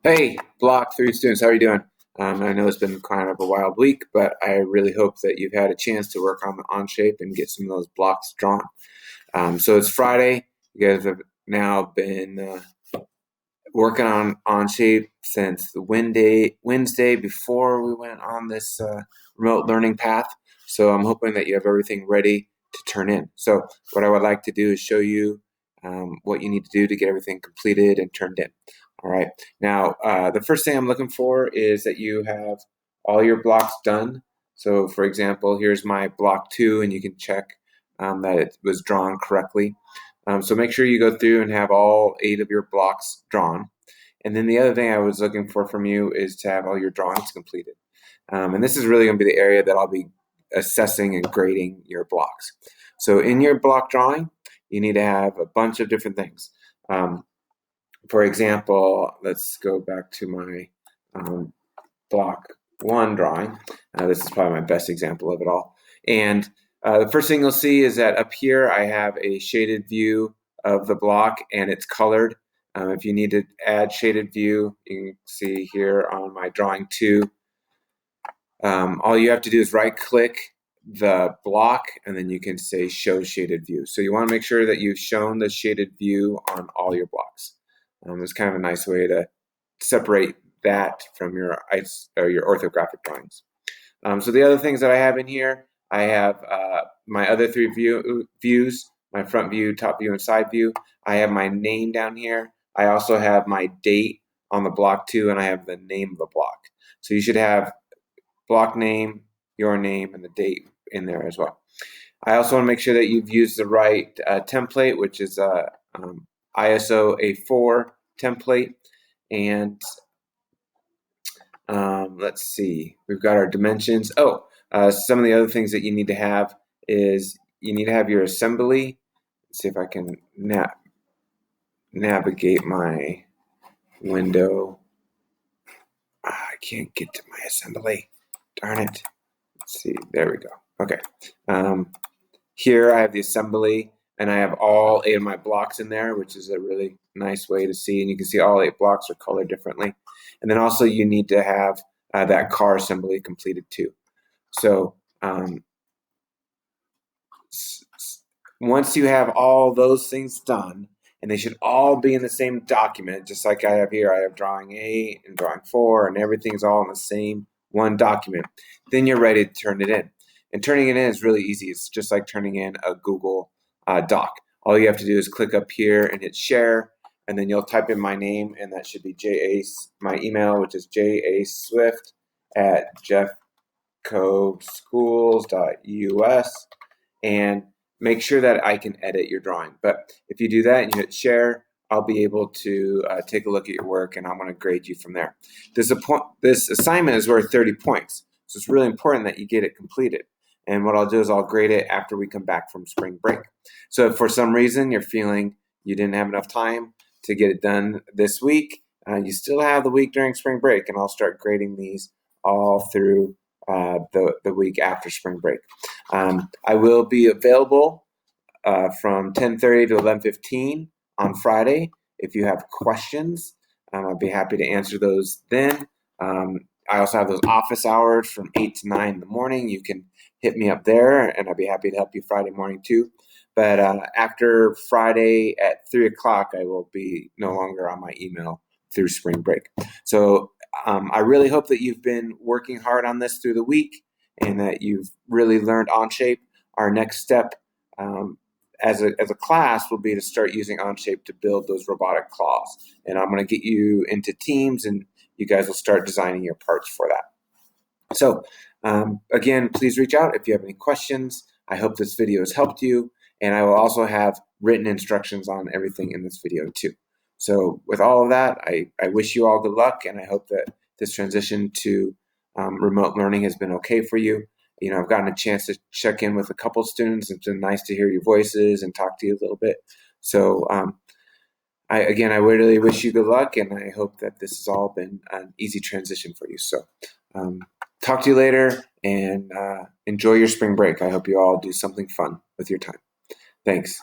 Hey, Block 3 students, how are you doing? I know it's been kind of a wild week, but I really hope that you've had a chance to work on the ONSHAPE and get some of those blocks drawn. So it's Friday. You guys have now been working on ONSHAPE since the Wednesday before we went on this remote learning path. So I'm hoping that you have everything ready to turn in. So what I would like to do is show you what you need to do to get everything completed and turned in. All right. Now, the first thing I'm looking for is that you have all your blocks done. So, for example, here's my block 2, and you can check that it was drawn correctly. So make sure you go through and have all 8 of your blocks drawn. And then the other thing I was looking for from you is to have all your drawings completed. And this is really going to be the area that I'll be assessing and grading your blocks. So in your block drawing, you need to have a bunch of different things. For example, let's go back to my block 1 drawing. This is probably my best example of it all. And the first thing you'll see is that up here I have a shaded view of the block, and it's colored. If you need to add shaded view, you can see here on my drawing 2. All you have to do is right click the block, and then you can say show shaded view. So you want to make sure that you've shown the shaded view on all your blocks. It's kind of a nice way to separate that from your orthographic drawings. So the other things that I have in here, I have my other 3 views, my front view, top view, and side view. I have my name down here. I also have my date on the block 2, and I have the name of the block. So you should have block name, your name, and the date in there as well. I also want to make sure that you've used the right template, which is ISO A4 template. And let's see, we've got our dimensions. Some of the other things that you need to have is you need to have your assembly. Let's see if I can navigate my window. I can't get to my assembly. Darn it. Let's see, there we go. Okay. Here I have the assembly, and I have all 8 of my blocks in there, which is a really nice way to see. And you can see all 8 blocks are colored differently. And then also you need to have that car assembly completed too. So once you have all those things done, and they should all be in the same document, just like I have here. I have drawing 8 and drawing 4, and everything's all in the same one document. Then you're ready to turn it in. And turning it in is really easy. It's just like turning in a Google Doc. All you have to do is click up here and hit share, and then you'll type in my name, and that should be my email, which is jaswift@jeffcoveschools.us, and make sure that I can edit your drawing. But if you do that and you hit share, I'll be able to take a look at your work, and I'm going to grade you from there. This assignment is worth 30 points, so it's really important that you get it completed. And what I'll do is I'll grade it after we come back from spring break. So if for some reason you're feeling you didn't have enough time to get it done this week, you still have the week during spring break, and I'll start grading these all through the week after spring break. I will be available from 10:30 to 11:15 on Friday. If you have questions, I'd be happy to answer those then. I also have those office hours from 8 to 9 in the morning. You can hit me up there, and I'd be happy to help you Friday morning too. But after Friday at 3 o'clock, I will be no longer on my email through spring break. So I really hope that you've been working hard on this through the week, and that you've really learned ONSHAPE. Our next step as a class will be to start using ONSHAPE to build those robotic claws. And I'm going to get you into teams, and you guys will start designing your parts for that. So again, please reach out if you have any questions. I hope this video has helped you, and I will also have written instructions on everything in this video too. So with all of that, I wish you all good luck, and I hope that this transition to remote learning has been okay for you. You know, I've gotten a chance to check in with a couple students. It's been nice to hear your voices and talk to you a little bit. So I really wish you good luck, and I hope that this has all been an easy transition for you. So talk to you later, and enjoy your spring break. I hope you all do something fun with your time. Thanks.